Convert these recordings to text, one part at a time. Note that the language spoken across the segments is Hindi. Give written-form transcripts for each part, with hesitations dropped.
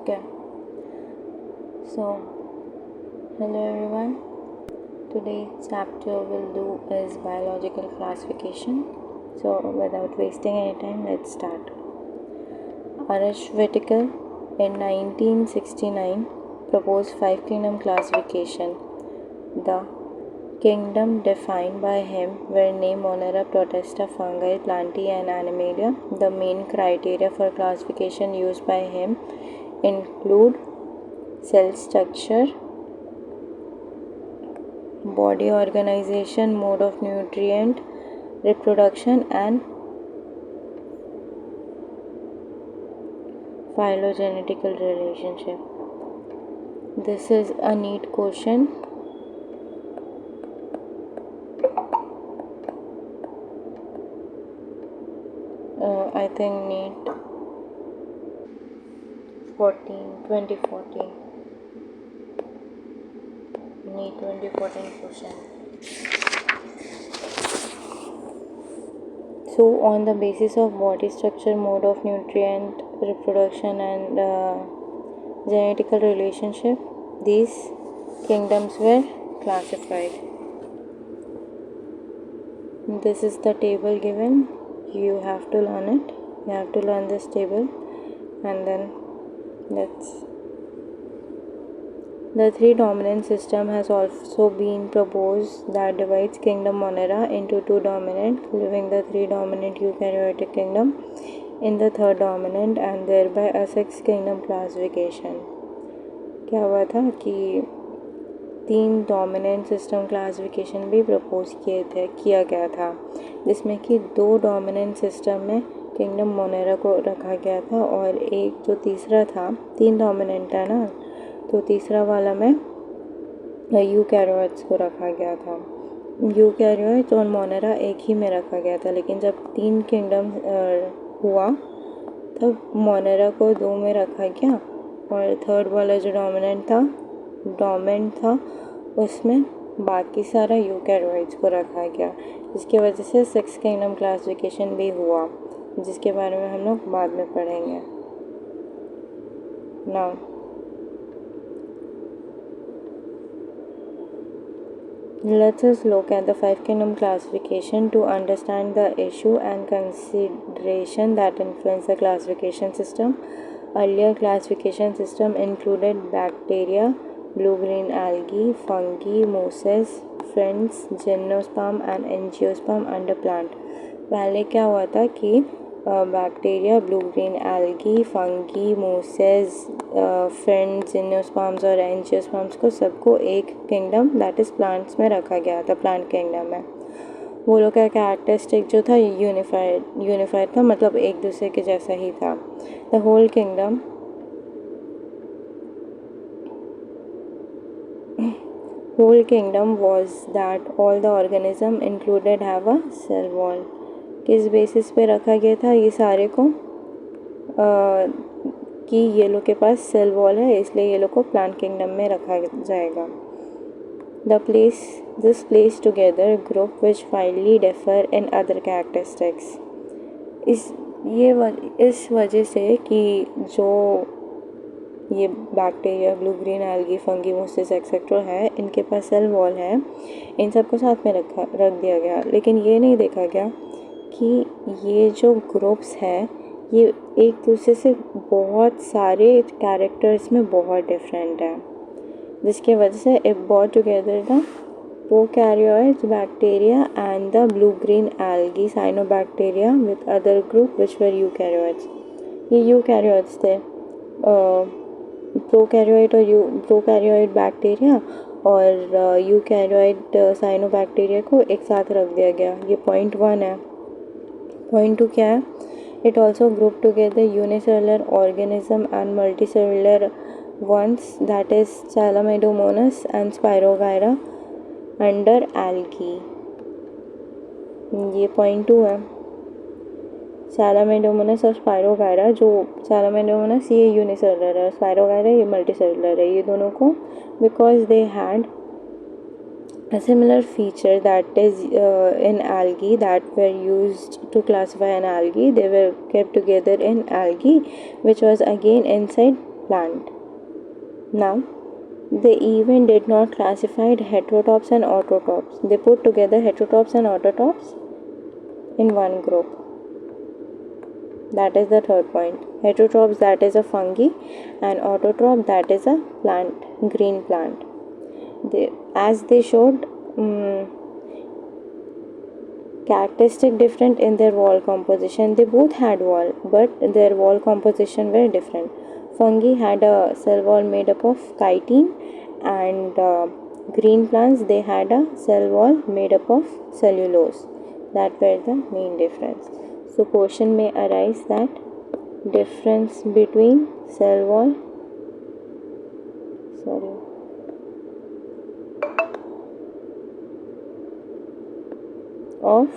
Okay, so hello everyone. Today's chapter will do is biological classification. So without wasting any time, let's start. R.H. Whittaker in 1969 proposed five kingdom classification. The kingdom defined by him were name, Monera, Protista, Fungi, Plantae, and Animalia. The main criteria for classification used by him include cell structure, body organization, mode of nutrient reproduction, and phylogenetical relationship. This is a neat question. I think NEET 2014 NEET 2014 question. So on the basis of body structure, mode of nutrient reproduction, and genetical relationship, these kingdoms were classified. This is the table given. You have to learn it. You have to learn this table, and then the three dominant system has also been proposed that divides kingdom Monera into two dominant, leaving the three dominant eukaryotic kingdom in the third dominant, and thereby a sixth kingdom classification. क्या हुआ था कि तीन डोमिनेंट सिस्टम क्लासिफिकेशन भी प्रपोज किया गया था, जिसमें कि दो डोमिनेंट सिस्टम में किंगडम मोनेरा को रखा गया था और एक जो तीसरा था, तीन डोमिनेंट है ना, तो तीसरा वाला में यूकैरियोट्स को रखा गया था। यूकैरियोट्स और मोनेरा एक ही में रखा गया था, लेकिन जब तीन किंगडम हुआ तब मोनेरा को दो में रखा गया और थर्ड वाला जो डोमेंट था उसमें बाकी सारा यूकैरियोट्स को रखा गया, जिसकी वजह से सिक्स किंगडम क्लासिफिकेशन भी हुआ, जिसके बारे में हम लोग बाद में पढ़ेंगे। Now let us look at the five kingdom classification to understand the issue and consideration that influence the classification system. Earlier classification system included bacteria, blue-green algae, fungi, mosses, friends, gymnosperm and angiosperm under plant. पहले क्या हुआ था कि bacteria, blue green algae, fungi, Moses, friends, gymnosperms और एंजियोस्पर्म्स को सबको एक किंगडम दैट इज़ प्लांट्स में रखा गया था, प्लांट किंगडम में। वो लोग का कैरेक्टरिस्टिक जो था यूनिफाइड था, मतलब एक दूसरे के जैसा ही था। The whole kingdom was that all the organism included have a cell wall. किस बेसिस पे रखा गया था ये सारे को कि ये लोग के पास सेल वॉल है, इसलिए ये लोग को प्लांट किंगडम में रखा जाएगा। This place together group which finally differ in other characteristics. इस वजह से कि जो ये bacteria, blue green algae, fungi, Moses etcetera है, इनके पास सेल वॉल है, इन सबको साथ में रख दिया गया, लेकिन ये नहीं देखा गया कि ये जो ग्रुप्स हैं ये एक दूसरे से बहुत सारे कैरेक्टर्स में बहुत डिफरेंट है, जिसके वजह से it brought together the prokaryotes bacteria and the blue green algae cyanobacteria with other group which were eukaryotes. ये यूकैरियोट्स थे, प्रोकैरियोट बैक्टीरिया और यूकैरियोट साइनोबैक्टीरिया को एक साथ रख दिया गया। ये पॉइंट 1 है। पॉइंट 2 क्या है? It also group together unicellular organism and multicellular ones, that is Chlamydomonas and Spirogyra under algae. ये पॉइंट 2 है। Chlamydomonas और Spirogyra, जो Chlamydomonas ये यूनिसेलुलर है, Spirogyra ये मल्टीसेलुलर है, ये दोनों को because they had a similar feature that is in algae that were used to classify an algae, they were kept together in algae which was again inside plant. Now, they even did not classify heterotrophs and autotrophs. They put together heterotrophs and autotrophs in one group. That is the third point. Heterotrophs, that is a fungi, and autotroph, that is a plant, green plant. As they showed characteristic different in their wall composition. They both had wall, but their wall composition were different. Fungi had a cell wall made up of chitin, and green plants, they had a cell wall made up of cellulose. That were the main difference. So question may arise that difference between cell wall of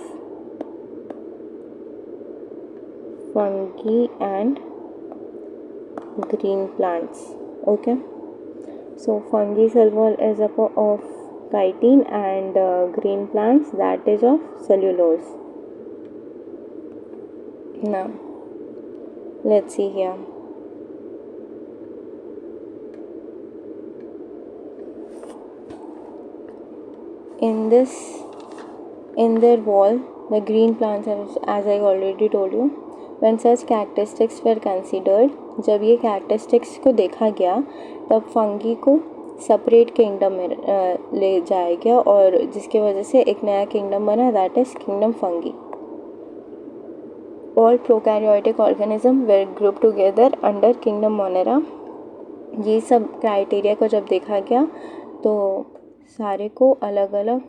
fungi and green plants. Okay, so fungi cell wall is of chitin, and green plants, that is of cellulose. Now let's see here. In their wall, the green plants, as I already told you, when such characteristics were considered, जब ये characteristics को देखा गया, तब फंगी को separate kingdom में ले जाया गया, और जिसके वजह से एक नया kingdom बना, that is kingdom fungi. All prokaryotic organisms were grouped together under kingdom Monera. ये सब क्राइटेरिया को जब देखा गया, तो सारे को अलग अलग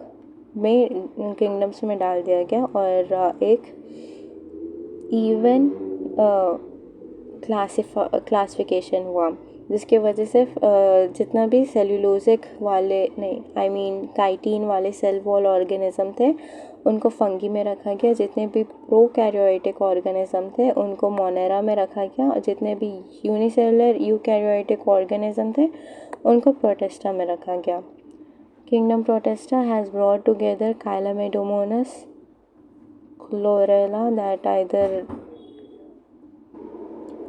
में किंगडम्स में डाल दिया गया, और एक इवन क्लासिफिकेशन हुआ, जिसके वजह से जितना भी सेल्यूलोजिक वाले काइटिन वाले सेल वॉल ऑर्गेनिज्म थे, उनको फंगी में रखा गया. जितने भी प्रोकैरियोटिक ऑर्गेनिज्म थे, उनको मोनेरा में रखा गया, और जितने भी यूनिसेलुलर यूकैरियोटिक ऑर्गेनिज्म थे, उनको प्रोटिस्टा में रखा गया. Kingdom Protista has brought together Chlamydomonas, chlorella,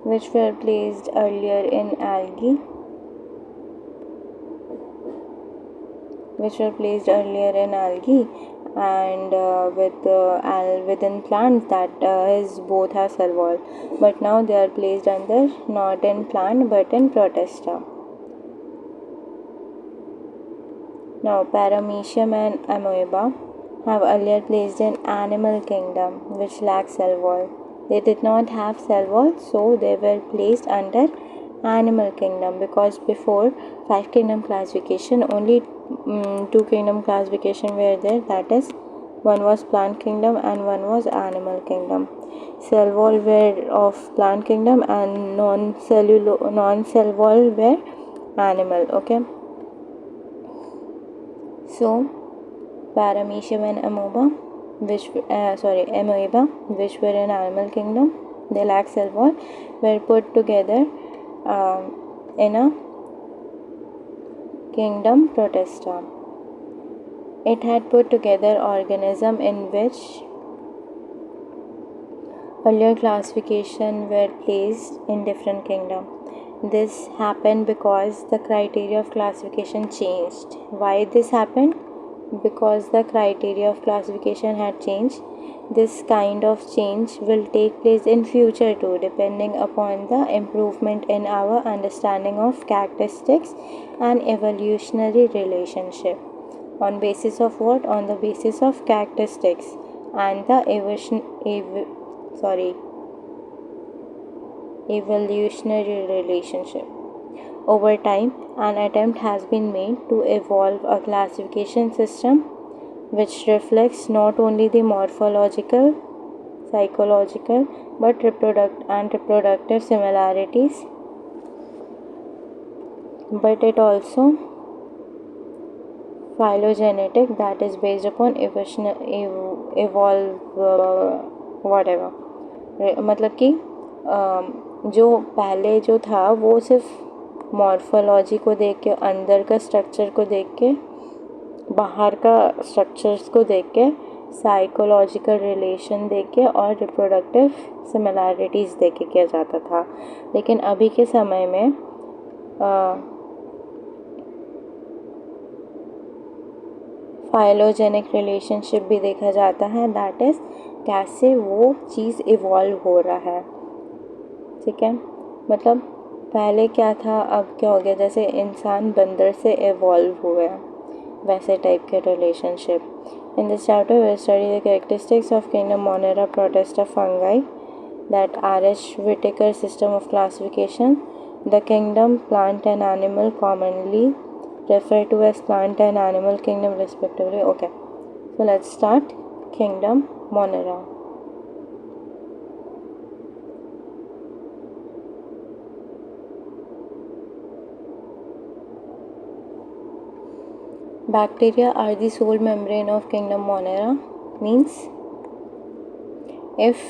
which were placed earlier in algae, and within plants, that is both have cell wall, but now they are placed under not in plant but in Protista. Now, Paramecium and Amoeba have earlier placed in animal kingdom, which lack cell wall. They did not have cell wall, so they were placed under animal kingdom, because before 5 kingdom classification, only 2 kingdom classification were there, that is, one was plant kingdom and one was animal kingdom. Cell wall were of plant kingdom, and non-cell wall were animal. Okay. So, Paramecium and Amoeba, which were in animal kingdom, they lack cell wall, were put together in a kingdom Protista. It had put together organism in which earlier classification were placed in different kingdom. This happened because the criteria of classification changed. Why this happened? Because the criteria of classification had changed. This kind of change will take place in future too, depending upon the improvement in our understanding of characteristics and evolutionary relationship. On basis of what? On the basis of characteristics and the evolutionary relationship. Over time, an attempt has been made to evolve a classification system which reflects not only the morphological, psychological, but reproductive similarities, but it also phylogenetic, that is based upon मतलब कि जो पहले जो था वो सिर्फ मॉर्फोलॉजी को देख के, अंदर का स्ट्रक्चर को देख के, बाहर का स्ट्रक्चर्स को देख के, साइकोलॉजिकल रिलेशन देख के और रिप्रोडक्टिव सिमिलैरिटीज़ देख के किया जाता था. लेकिन अभी के समय में फाइलोजेनिक रिलेशनशिप भी देखा जाता है, दैट इज़ कैसे वो चीज़ इवॉल्व हो रहा है। ठीक है, मतलब पहले क्या था अब क्या हो गया, जैसे इंसान बंदर से इवॉल्व हुआ है वैसे टाइप के relationship. In this chapter we study the characteristics of kingdom monera protista fungi, that R.H. Whitaker system of classification. The kingdom plant and animal commonly referred to as plant and animal kingdom respectively. Okay, so let's start kingdom Monera. Bacteria are the sole membrane of kingdom Monera. Means if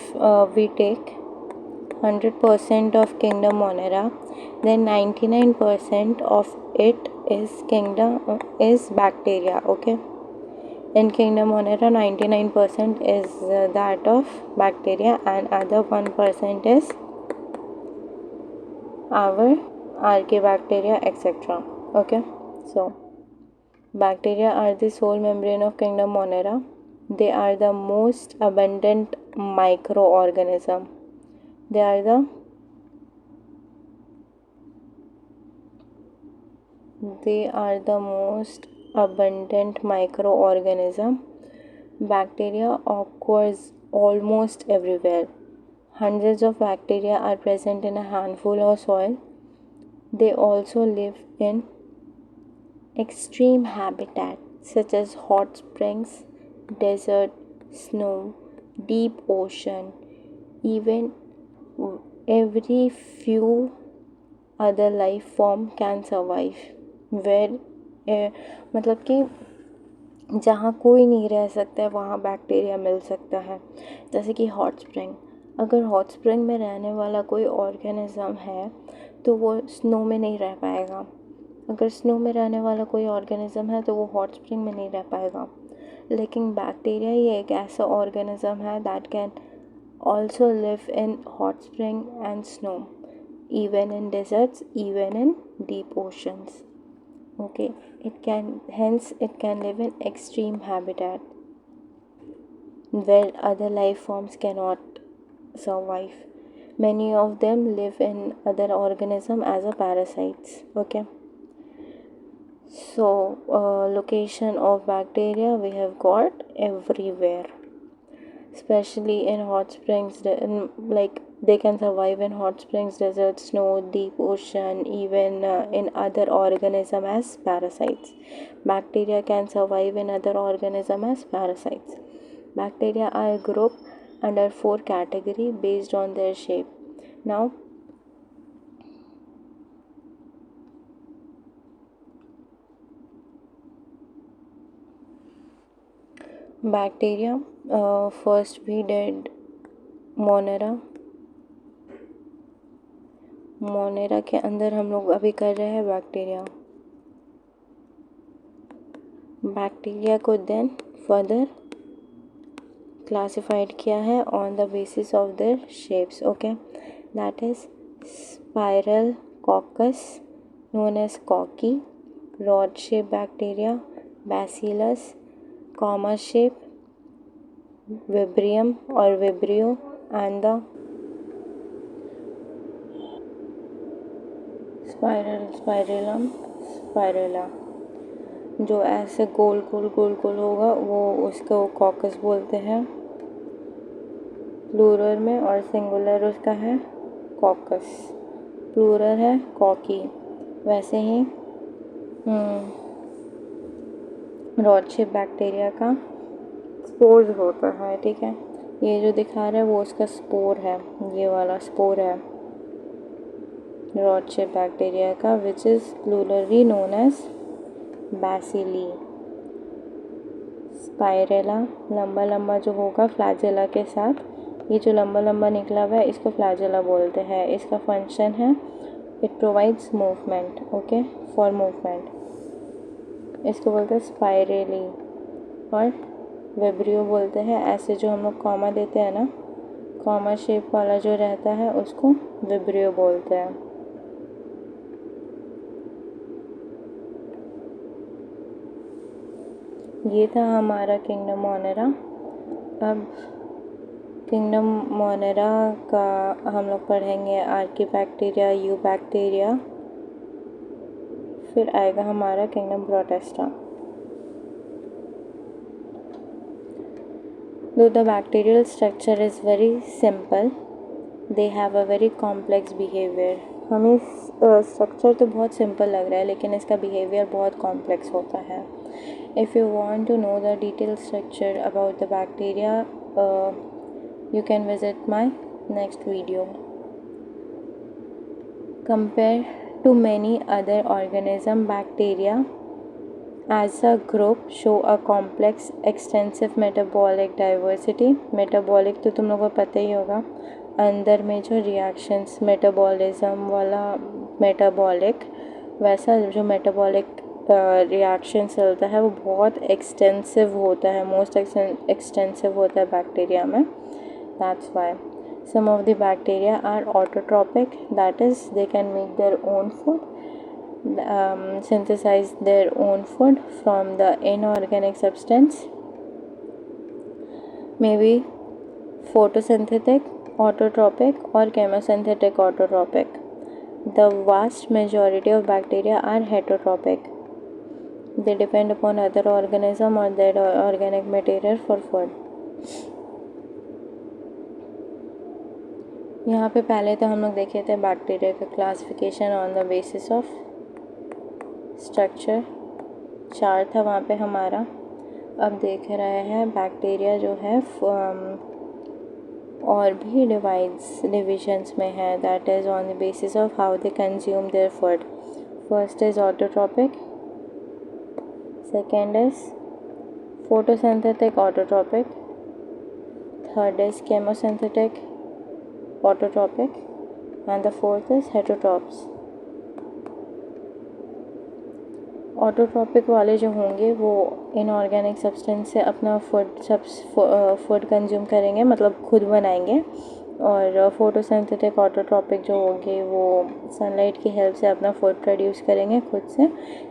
we take 100% of kingdom Monera, then 99% of it is bacteria. Okay, in kingdom Monera 99% is that of bacteria and other 1% is our archaebacteria, etc. Okay, so bacteria are the sole membrane of kingdom Monera. They are the most abundant microorganism. They are the most abundant microorganism. Bacteria occurs almost everywhere. Hundreds of bacteria are present in a handful of soil. They also live in extreme habitats such as hot springs, desert, snow, deep ocean, even every few other life form can survive where मतलब कि जहाँ कोई नहीं रह सकता है वहाँ बैक्टीरिया मिल सकता है। जैसे कि हॉट स्प्रिंग, अगर हॉट स्प्रिंग में रहने वाला कोई ऑर्गेनिज्म है तो वो स्नो में नहीं रह पाएगा। अगर स्नो में रहने वाला कोई ऑर्गेनिज्म है तो वो हॉट स्प्रिंग में नहीं रह पाएगा। लेकिन बैक्टीरिया ही एक ऐसा ऑर्गेनिज्म है that can also live in hot spring and snow, even in deserts, even in deep oceans. Okay, it can live in extreme habitat where other life forms cannot survive. Many of them live in other organisms as a parasites. Okay, so location of bacteria we have got everywhere, especially in hot springs, like they can survive in hot springs, deserts, snow, deep ocean, even in other organisms as parasites. Bacteria can survive in other organisms as parasites. Bacteria are grouped under 4 categories based on their shape. Now bacteria, first we did Monera के अंदर हम लोग अभी कर रहे हैं बैक्टीरिया को देन फर्दर क्लासिफाइड किया है on the basis of their shapes. Okay, that is spiral coccus known as cocci, rod shape bacteria bacillus, comma shape vibrium और vibrio and the spirillum spirilla. जो ऐसे गोल गोल होगा वो उसको कॉकस बोलते हैं प्लूरल में, और सिंगुलर उसका है कॉकस, प्लूरल है कॉकी. वैसे ही रॉड शेप बैक्टीरिया का स्पोर्स होता है. ठीक है, ये जो दिखा रहा है वो उसका स्पोर है, ये वाला स्पोर है रॉड शेप बैक्टीरिया का, which is plurally known as bacilli. Spirilla लंबा लंबा जो होगा फ्लैजेला के साथ, ये जो लंबा लंबा निकला हुआ है इसको फ्लैजेला बोलते हैं. इसका फंक्शन है it provides movement. Okay, for movement इसको बोलते हैं स्पाइरेली. और विब्रियो बोलते हैं ऐसे जो हम लोग कॉमा देते हैं ना, कॉमा शेप वाला जो रहता है उसको विब्रियो बोलते हैं. ये था हमारा किंगडम मोनेरा। अब किंगडम मोनेरा का हम लोग पढ़ेंगे आर्कीबैक्टीरिया, यू बैक्टीरिया, फिर आएगा हमारा kingdom Protista. Though the bacterial structure is very simple, they have a very complex behavior. हमें स्ट्रक्चर तो बहुत सिंपल लग रहा है लेकिन इसका बिहेवियर बहुत कॉम्प्लेक्स होता है। If you want to know the detailed structure about the bacteria, you can visit my next video. Compared to many other organisms, bacteria as a group show a complex extensive metabolic diversity. metabolic तो तुम लोगों को पता ही होगा, अंदर में जो रिएक्शंस मेटाबॉलिज्म वाला मेटाबॉलिक, वैसा जो मेटाबॉलिक रिएक्शन चलता है वो बहुत एक्सटेंसिव होता है, मोस्ट एक्सटेंसिव होता है बैक्टीरिया में। That's why some of the bacteria are autotrophic, that is they can make their own food, synthesize their own food from the inorganic substance, maybe photosynthetic autotrophic or chemosynthetic autotrophic. The vast majority of bacteria are heterotrophic. They depend upon other organism or their organic material for food. यहाँ पे पहले तो हम लोग देखे थे बैक्टीरिया का classification on the basis of structure, chart था वहाँ पे हमारा। अब देख रहे हैं बैक्टीरिया जो है और भी डिविजन्स में है, that is on the basis of how they consume their food. First is autotrophic, second is photosynthetic autotrophic, third is chemosynthetic autotrophic, and the fourth is heterotrophs. Autotrophic वाले जो होंगे वो इनऑर्गेनिक सब्सटेंस से अपना फूड कंज्यूम करेंगे, मतलब खुद बनाएंगे, और फोटोसिंथेटिक ऑटोट्रॉपिक जो होंगे वो सनलाइट की हेल्प से अपना फूड प्रोड्यूस करेंगे खुद से।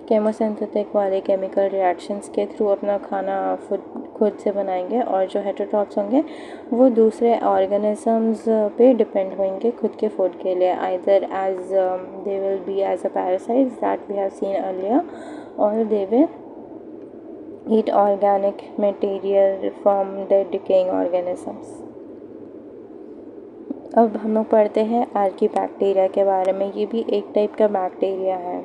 केमोसिंथेटिक वाले केमिकल रिएक्शंस के थ्रू अपना खाना खुद से बनाएंगे, और जो हेटेरोट्रॉप्स होंगे वो दूसरे ऑर्गेनिजम्स पे डिपेंड होंगे खुद के फूड के लिए, either as they will be as a parasites that we have seen earlier, और they will eat organic material from the decaying organisms. अब हम लोग पढ़ते हैं आर्कीबैक्टीरिया के बारे में। ये भी एक टाइप का बैक्टीरिया है।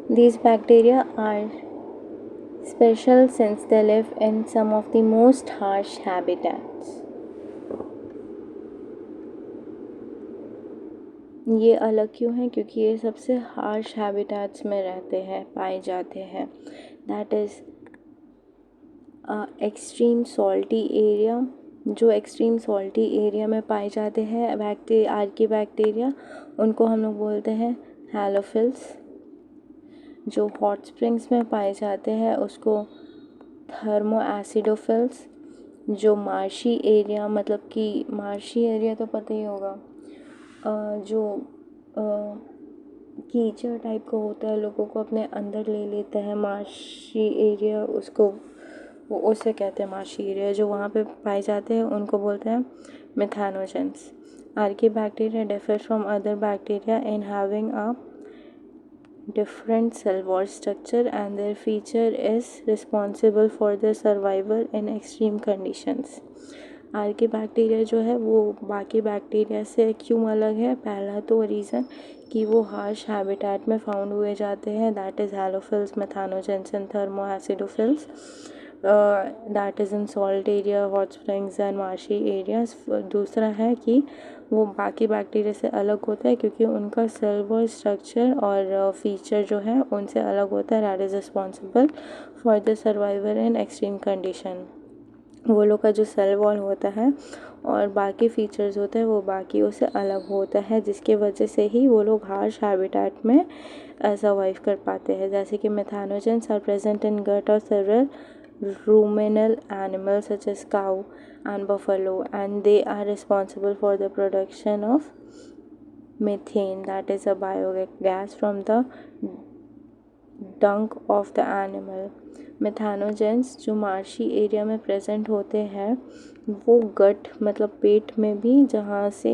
These bacteria are special since they live in some of the most harsh habitats. ये अलग क्यों हैं? क्योंकि ये सबसे हार्श हैबिटेट्स में रहते हैं, पाए जाते हैं। That is extreme salty area. जो एक्सट्रीम सॉल्टी एरिया में पाए जाते हैं आर्कीबैक्टीरिया, उनको हम लोग बोलते हैं हैलोफिल्स। जो हॉट स्प्रिंग्स में पाए जाते हैं उसको थर्मो एसिडोफिल्स। जो मार्शी एरिया, मतलब कि मार्शी एरिया तो पता ही होगा, जो कीचड़ टाइप का होता है, लोगों को अपने अंदर ले लेता है, मार्शी एरिया उसको उसे कहते हैं मार्शी एरिया। जो वहाँ पे पाए जाते हैं उनको बोलते हैं methanogens. Archaebacteria differ from other bacteria in having a different cell wall structure and their feature is responsible for their survival in extreme conditions. Archaebacteria जो है वो बाकी बैक्टीरिया से क्यों अलग है? पहला तो रीज़न कि वो हार्श हैबिटेट में फाउंड हुए जाते हैं, that is halophiles, methanogens and thermoacidophiles, that is in salt area, hot springs and marshy areas. दूसरा है कि वो बाकी बैक्टीरिया से अलग होता है क्योंकि उनका सेल वॉल स्ट्रक्चर और फीचर जो है उनसे अलग होता है, that is responsible for the survival in extreme condition. वो लोग का जो सेल वॉल होता है और बाकी फीचर्स होते हैं वो बाकियों से अलग होता है, जिसकी वजह से ही वो लोग हार्श हैबिटेट में सर्वाइव कर पाते हैं। जैसे कि मेथानोजेंस आर प्रेजेंट इन गट और several ruminal animals such as cow and buffalo, and they are responsible for the production of methane, that is a biogas from the डंक ऑफ द एनिमल। मेथानोजेंस जो मार्शी एरिया में प्रेजेंट होते हैं वो गट मतलब पेट में भी, जहाँ से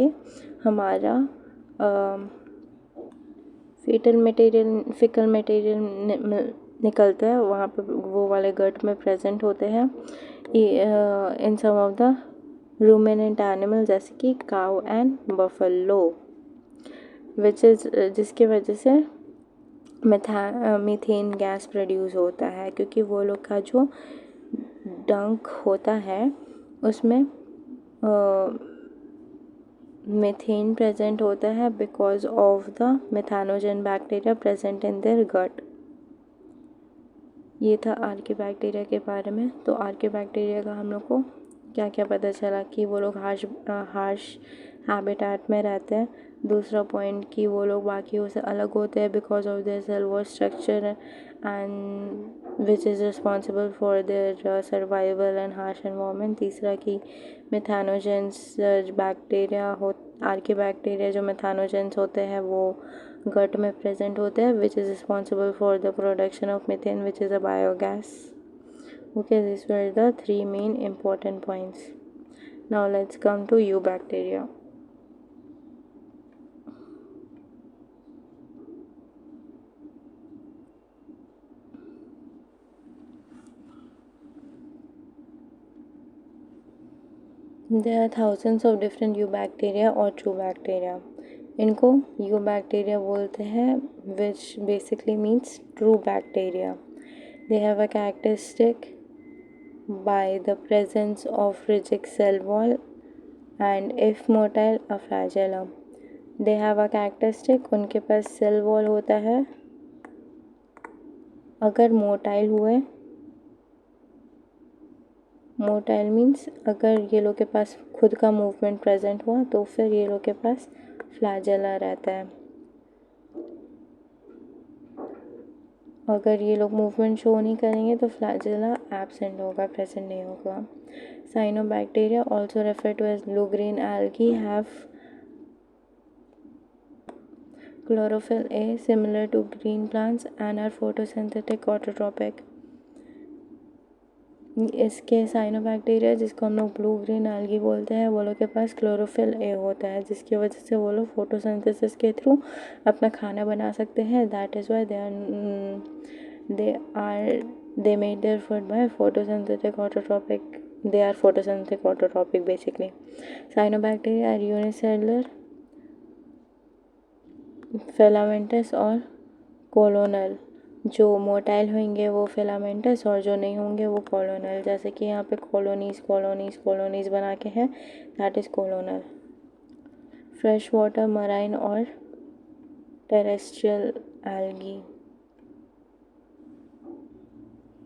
हमारा फिकल मटेरियल निकलता है, वहाँ पे वो वाले गट में प्रेजेंट होते हैं इन सम ऑफ द रूमिनेंट एनिमल जैसे कि cow and buffalo, which is जिसकी वजह से मीथेन गैस प्रोड्यूस होता है, क्योंकि वो लोग का जो डंक होता है उसमें मीथेन प्रेजेंट होता है because of the methanogen bacteria present in their gut. ये था आर्की बैक्टीरिया के बारे में। तो आर्की बैक्टीरिया का हम लोग को क्या क्या पता चला कि वो लोग हार्श हैबिटेट में रहते हैं। दूसरा पॉइंट कि वो लोग बाकियों से अलग होते हैं because of their cell wall structure and which is responsible for their survival and harsh environment. तीसरा कि मेथानोजेंस बैक्टीरिया आर्की बैक्टीरिया जो मेथानोजेंस होते हैं वो गट में प्रेजेंट होते हैं विच is responsible for the production of methane which is a biogas. Okay, these were the three main important points. Now let's come to eubacteria. There are thousands of different eubacteria or true bacteria. इनको eubacteria बोलते हैं, which basically means true bacteria. They have a characteristic by the presence of rigid cell wall and if motile a flagella. They have a characteristic, उनके पास सेल वॉल होता है, अगर मोटाइल हुए, मोटाइल मीन्स अगर ये लोग के पास खुद का मूवमेंट प्रेजेंट हुआ तो फिर ये लोग के पास फ्लैजेला रहता है। अगर ये लोग मूवमेंट शो नहीं करेंगे तो फ्लैजेला एब्सेंट होगा, प्रेजेंट नहीं होगा। Cyanobacteria also refer to as blue green algae have chlorophyll A similar to green plants and are photosynthetic autotrophic. इसके साइनोबैक्टीरिया जिसको हम लोग ब्लू ग्रीन एल्गी बोलते हैं वो लोग के पास क्लोरोफिल ए होता है, जिसकी वजह से वो लोग फोटोसिंथेसिस के थ्रू अपना खाना बना सकते हैं। That is Y they made their food by photosynthetic autotrophic. They are photosynthetic autotrophic basically. Cyanobacteria are unicellular, filamentous और कोलोनल। जो मोटाइल होंगे वो फिलामेंटस और जो नहीं होंगे वो कोलोनल। जैसे कि यहाँ पे कॉलोनीज बना के है, that is colonial. Fresh water, marine और terrestrial algae,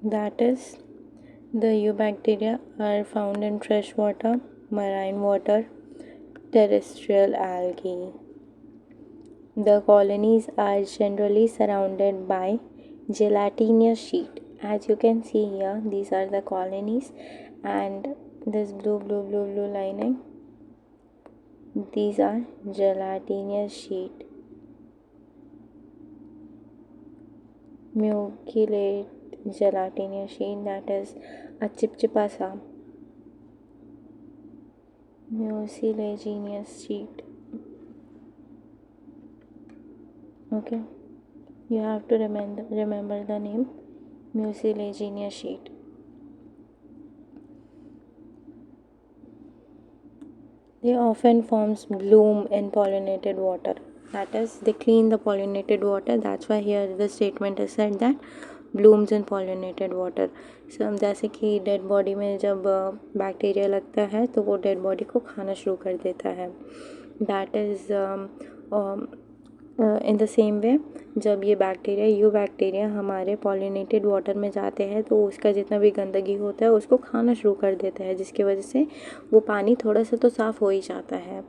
that is the eubacteria are found in fresh water, marine water, terrestrial algae. The colonies are generally surrounded by gelatinous sheet. As you can see here, these are the colonies and this blue lining, these are gelatinous sheet. Mucilate gelatinous sheet, that is a चिपचिपा सा mucilaginous sheet. Okay, you have to remember the name mucilaginous sheet. They often forms bloom in pollinated water, that is they clean the pollinated water. That's why here the statement is said that blooms in pollinated water. So जैसे कि डेड बॉडी में जब बैक्टीरिया लगता है तो वो डेड बॉडी को खाना शुरू कर देता है। That is in the same way जब ये बैक्टीरिया यूबैक्टीरिया हमारे पॉलिनेटेड वाटर में जाते हैं तो उसका जितना भी गंदगी होता है उसको खाना शुरू कर देता है, जिसकी वजह से वो पानी थोड़ा सा तो साफ़ हो ही जाता है।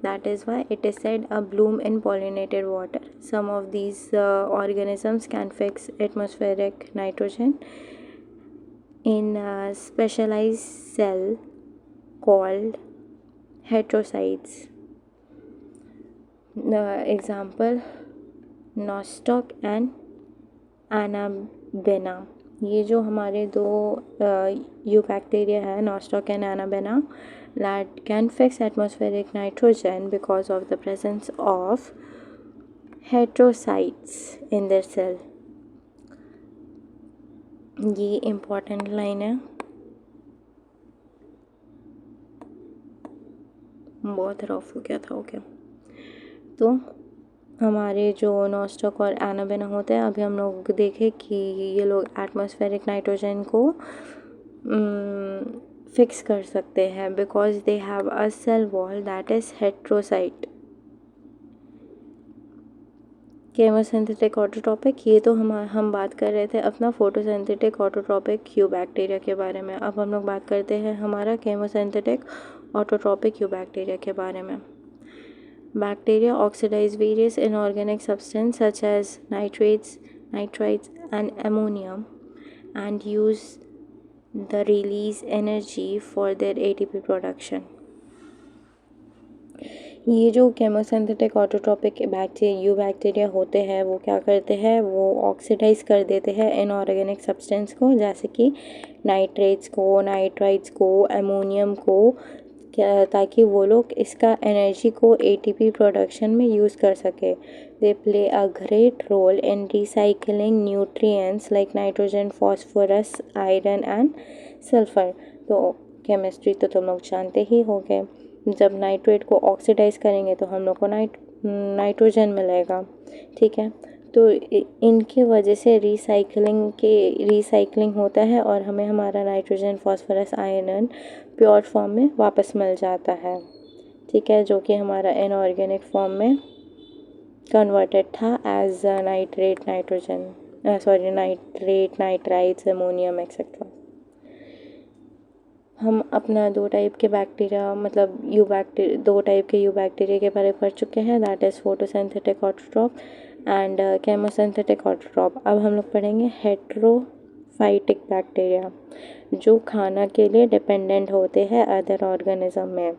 That is why it is said a bloom in pollinated water. Some of these organisms can fix atmospheric nitrogen in a specialized cell called heterocytes. The example nostoc and anabaena. ये जो हमारे दो यूबैक्टीरिया है nostoc and anabaena that can fix atmospheric nitrogen because of the presence of heterocytes in their cell. ये इम्पॉर्टेंट लाइन है, बहुत रफ हो गया था। ओके, तो हमारे जो नॉस्टॉक और एनाबेना होते हैं, अभी हम लोग देखें कि ये लोग एटमॉस्फेरिक नाइट्रोजन को फिक्स कर सकते हैं because they have a cell wall that is heterocyst. Chemosynthetic autotrophic, ये तो हम बात कर रहे थे अपना फोटोसिंथेटिक ऑटोट्रॉपिक यूबैक्टीरिया के बारे में। अब हम लोग बात करते हैं हमारा केमोसिंथेटिक ऑटोट्रॉपिक यूबैक्टीरिया के बारे में। Bacteria oxidize various inorganic substance such as nitrates, nitrites and ammonium and use the release energy for their ATP production. ये जो केमोसिंथेटिक ऑटोट्रॉपिक यूबैक्टीरिया होते हैं वो क्या करते हैं, वो ऑक्सीडाइज कर देते हैं इनऑर्गेनिक सब्सटेंस को, जैसे कि नाइट्रेट्स को, नाइट्राइट्स को, अमोनियम को, ताकि वो लोग इसका एनर्जी को ATP प्रोडक्शन में यूज़ कर सके। They play a great role in recycling nutrients like nitrogen, phosphorus, iron and sulphur. तो केमिस्ट्री तो तुम लोग जानते ही होंगे, जब नाइट्रेट को ऑक्सीडाइज करेंगे तो हम लोग को नाइट्रोजन मिलेगा, ठीक है। तो इनके वजह से रिसाइकलिंग होता है और हमें हमारा nitrogen, phosphorus, iron pure form में वापस मिल जाता है, ठीक है, जो कि हमारा इनऑर्गेनिक फॉर्म में कन्वर्टेड था as nitrate, nitrites, ammonium etcetera. हम अपना दो टाइप के यूबैक्टीरिया के बारे में पढ़ चुके हैं, that is photosynthetic autotroph and chemosynthetic autotroph. अब हम लोग पढ़ेंगे हेट्रोफाइटिक बैक्टीरिया, जो खाना के लिए डिपेंडेंट होते हैं अदर ऑर्गेनिज्म में।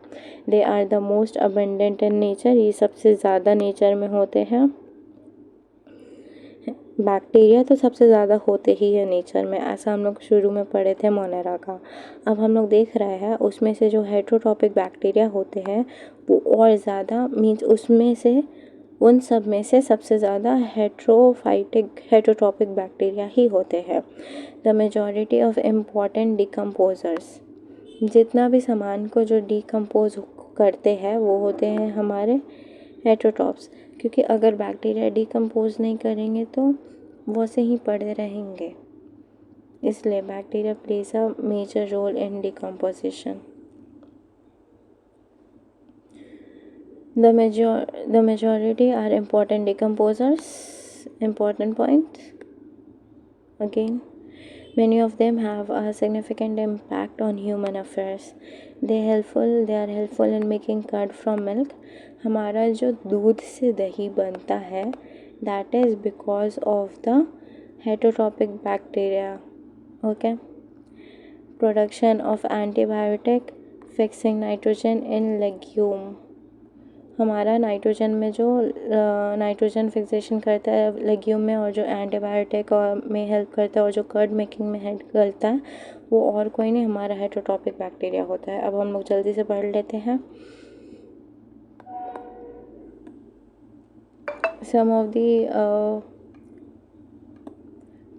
They are the most abundant in nature, ये सबसे ज़्यादा नेचर में होते हैं। बैक्टीरिया तो सबसे ज़्यादा होते ही है नेचर में, ऐसा हम लोग शुरू में पढ़े थे मोनेरा का। अब हम लोग देख रहे हैं उसमें से जो हेट्रोट्रॉपिक बैक्टीरिया होते हैं वो और ज़्यादा, मीन्स उसमें से उन सब में से सबसे ज़्यादा हेट्रोट्रॉपिक बैक्टीरिया ही होते हैं। The majority of important decomposers, जितना भी सामान को जो डिकम्पोज करते हैं वो होते हैं हमारे हेट्रोट्रॉप्स, क्योंकि अगर बैक्टीरिया डिकम्पोज नहीं करेंगे तो वैसे ही पड़े रहेंगे, इसलिए bacteria place a major role in decomposition. The majority are important decomposers. Important point again. Many of them have a significant impact on human affairs. They are helpful in making curd from milk. हमारा जो दूध से दही बनता है, that is because of the heterotrophic bacteria. Okay. Production of antibiotic, fixing nitrogen in legume. हमारा नाइट्रोजन में जो नाइट्रोजन फिक्सेशन करता है लेग्यूम में, और जो एंटीबायोटिक में हेल्प करता है और जो कर्ड मेकिंग में हेल्प करता है, वो और कोई नहीं, हमारा हेट्रोट्रॉपिक बैक्टीरिया होता है। अब हम लोग जल्दी से पढ़ लेते हैं some of the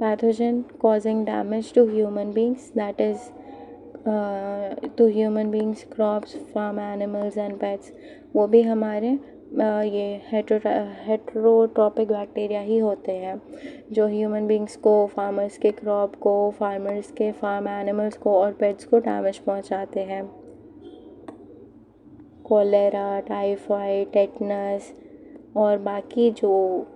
pathogen causing damage to human beings, that is to human beings, crops, farm animals and pets. वो भी हमारे ये हेट्रोट्रॉपिक बैक्टीरिया ही होते हैं, जो ह्यूमन बींग्स को, फार्मर्स के क्रॉप को, फार्मर्स के फार्म एनिमल्स को और पेट्स को डैमेज पहुंचाते हैं। कोलेरा, टाइफाइड, टेटनस और बाकी जो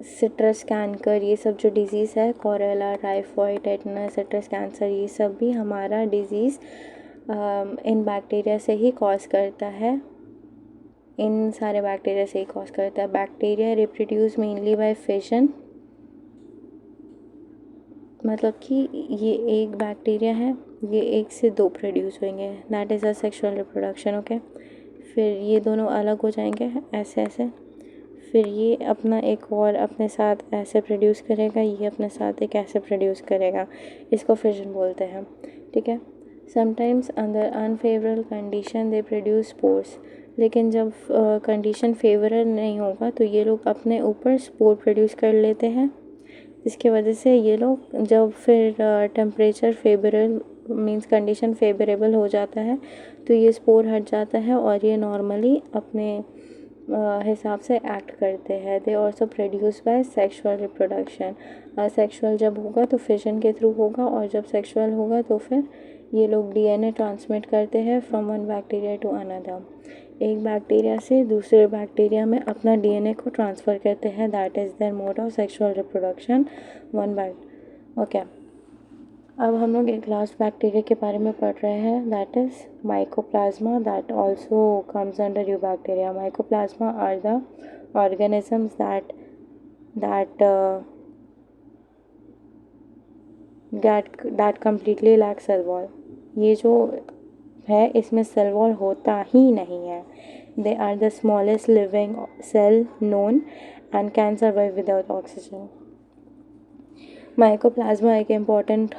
सिट्रस कैंकर, ये सब जो डिज़ीज़ है, कोरेला, टाइफाइड, टेटनस, सिट्रस कैंसर, ये सब भी हमारा डिज़ीज़ इन बैक्टीरिया से ही कॉज करता है। इन सारे बैक्टीरिया से ही कॉज करता है। Bacteria reproduce mainly by fission, मतलब कि ये एक बैक्टीरिया है, ये एक से दो प्रोड्यूस होंगे, that is a sexual reproduction. Okay, फिर ये दोनों अलग हो जाएंगे ऐसे ऐसे, फिर ये अपना एक और अपने साथ ऐसे प्रोड्यूस करेगा, ये अपने साथ एक ऐसे प्रोड्यूस करेगा, इसको फिजन बोलते हैं। ठीक है। Sometimes under unfavourable condition they produce spores, लेकिन जब कंडीशन फेवरेबल नहीं होगा तो ये लोग अपने ऊपर स्पोर प्रोड्यूस कर लेते हैं। इसकी वजह से ये लोग जब फिर temperature favourable means condition favourable हो जाता है तो ये स्पोर हट जाता है और ये नॉर्मली अपने हिसाब से एक्ट करते हैं। They also produce by sexual reproduction, sexual जब होगा तो फिजन के थ्रू होगा, और जब सेक्सुअल होगा तो फिर ये लोग डीएनए ट्रांसमिट करते हैं from one bacteria to another, एक बैक्टीरिया से दूसरे बैक्टीरिया में अपना डीएनए को ट्रांसफ़र करते हैं, that is their mode of sexual reproduction one back. Okay, अब हम लोग एक लास्ट बैक्टीरिया के बारे में पढ़ रहे हैं, that is mycoplasma, that also comes under eubacteria. Mycoplasma are the organisms that completely lack cell wall. ये जो है इसमें सेल वॉल होता ही नहीं है। They are the smallest living cell known and can survive without oxygen. Mycoplasma एक इम्पॉर्टेंट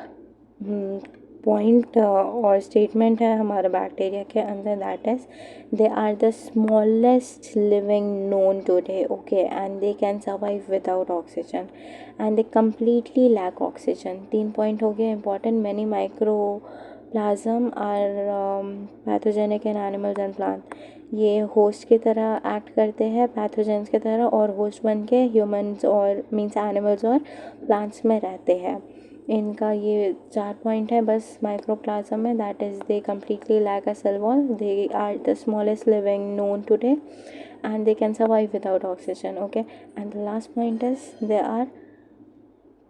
पॉइंट और स्टेटमेंट है हमारे बैक्टीरिया के अंदर, that is they are the smallest living known today. Okay, and they can survive without oxygen and they completely lack oxygen. 3 point हो गए important. Many microplasm are pathogenic in animals and plant, ये होस्ट की तरह एक्ट करते हैं, पैथोजेंस की तरह, और होस्ट बन के ह्यूमंस और मीन्स एनिमल्स और प्लांट्स में रहते हैं। इनका ये 4 पॉइंट है बस माइक्रोप्लाज्म में, that is they completely lack a cell wall, they are the smallest living known today and they can survive without oxygen. Okay, and the last point is they are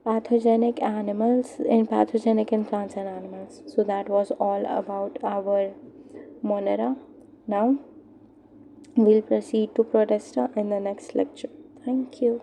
pathogenic animals in pathogenic in plants and animals. So that was all about our Monera. Now we'll proceed to Protesta in the next lecture. Thank you.